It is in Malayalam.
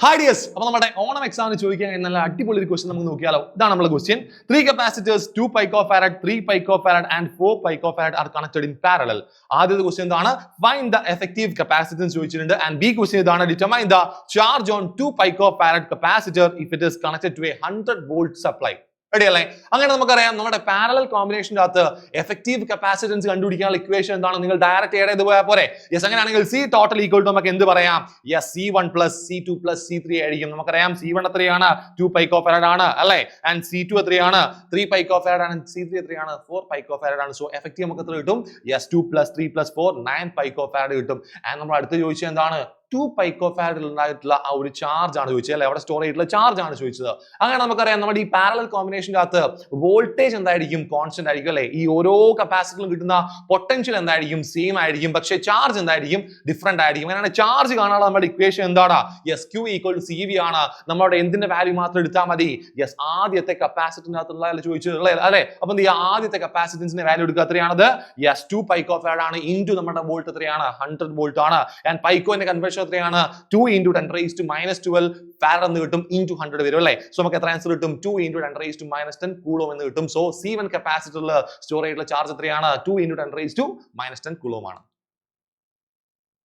Hi dears, അപ്പോൾ നമ്മുടെ ഓണം എക്സാമിന് ചോദിക്കാൻ നല്ല അടിപൊളി ഒരു ക്വസ്റ്റ്യൻ നമുക്ക് നോക്കിയാലോ. ഇതാണ് നമ്മുടെ question. 3 capacitors, 2 picofarad, 3 picofarad and 4 picofarad are connected in parallel. ആദ്യത്തെ ക്വസ്റ്റ്യൻ എന്താണ്? Find the effective capacitance ചോദിച്ചിട്ടുണ്ട്. And B ക്വസ്റ്റ്യൻ ഇതാണ്, determine the charge on 2 picofarad capacitor if it is connected to a 100 volt supply. Ready അല്ലേ? അങ്ങനെ നമുക്കറിയാം നമ്മുടെ പാരലൽ കോമ്പിനേഷൻ്റെ അകത്ത് എഫക്റ്റീവ് കപ്പാസിറ്റൻസ് കണ്ടുപിടിക്കാനുള്ള ഇക്വേഷൻ എന്താണ്? നിങ്ങൾ ഡയറക്റ്റ് ചെയ്ത് പോയാൽ പോരെ. യെസ്, അങ്ങനെയാണെങ്കിൽ സി ടോട്ടൽ ഈക്വൽ ടു നമുക്ക് എന്ത് പറയാം? Yes, C1 plus C2 plus C3 ആയിരിക്കും. നമുക്കറിയാം C1 എത്രയാണ്? 2 picofarad ആണ് അല്ലേ? ആൻഡ് C2 എത്രയാണ്? 3 picofarad ആണ്. C3 എത്രയാണ്? 4 picofarad ആണ്. സോ എഫക്റ്റീവ് നമുക്ക് എത്ര കിട്ടും? യെസ്, 2 പ്ലസ് 3 പ്ലസ് 4 9 picofarad കിട്ടും. ആൻഡ് നമ്മൾ അടുത്ത് ചോദിച്ചത് എന്താണ്? 2 picofarad ഉണ്ടായിട്ടുള്ള ആ ഒരു ചാർജ് ആണ് ചോദിച്ചത് അല്ലെ? അവിടെ സ്റ്റോർ ചെയ്തിട്ടുള്ള ചാർജ് ആണ് ചോദിച്ചത്. അങ്ങനെ നമുക്കറിയാം നമ്മുടെ ഈ പാരലൽ കോമ്പിനേഷൻ്റെ അകത്ത് വോൾട്ടേജ് എന്തായിരിക്കും? കോൺസ്റ്റന്റ് ആയിരിക്കും അല്ലെ? ഈ ഓരോ കപ്പാസിറ്ററിലും കിട്ടുന്ന പൊട്ടൻഷ്യൽ എന്തായിരിക്കും? സെയിം ആയിരിക്കും. പക്ഷേ ചാർജ് എന്തായിരിക്കും? ഡിഫറെന്റ് ആയിരിക്കും. അങ്ങനെയാണ് ചാർജ് കാണാനുള്ള നമ്മുടെ ഇക്വേഷൻ എന്താണ്? Yes, Q equal to CV ആണ്. നമ്മുടെ എന്തിന്റെ വാല്യൂ മാത്രം എടുത്താൽ മതി? യെസ്, ആദ്യത്തെ കപ്പാസിറ്ററിന്റെ അകത്തുള്ള ചോദിച്ചത് അല്ലെ? അപ്പൊ ഈ ആദ്യത്തെ കപ്പാസിറ്റൻസിന്റെ വാല്യൂ എടുക്കുക എത്രയാണത്? യെസ്, 2 picofarad ആണ്. ഇൻറ്റു നമ്മുടെ വോൾട്ട് എത്രയാണ്? 100 വോൾട്ട് ആണ്. ആൻഡ് പൈക്കോന്റെ കൺവേർഷൻ എത്രയാണ്? 2 into 10 raised to minus 12 farad എന്ന് കിട്ടും. ഇൻറ്റു 100 വരും അല്ലേ? സോ നമുക്ക് എത്ര ആൻസർ കിട്ടും? 2 into 10 raised to minus 10 coulomb എന്ന് കിട്ടും. സോ C1 കപ്പാസിറ്ററിൽ സ്റ്റോർ ചെയ്തിട്ടുള്ള ചാർജ് എത്രയാണ്? 2 into 10 raised to minus 10 coulomb ആണ്.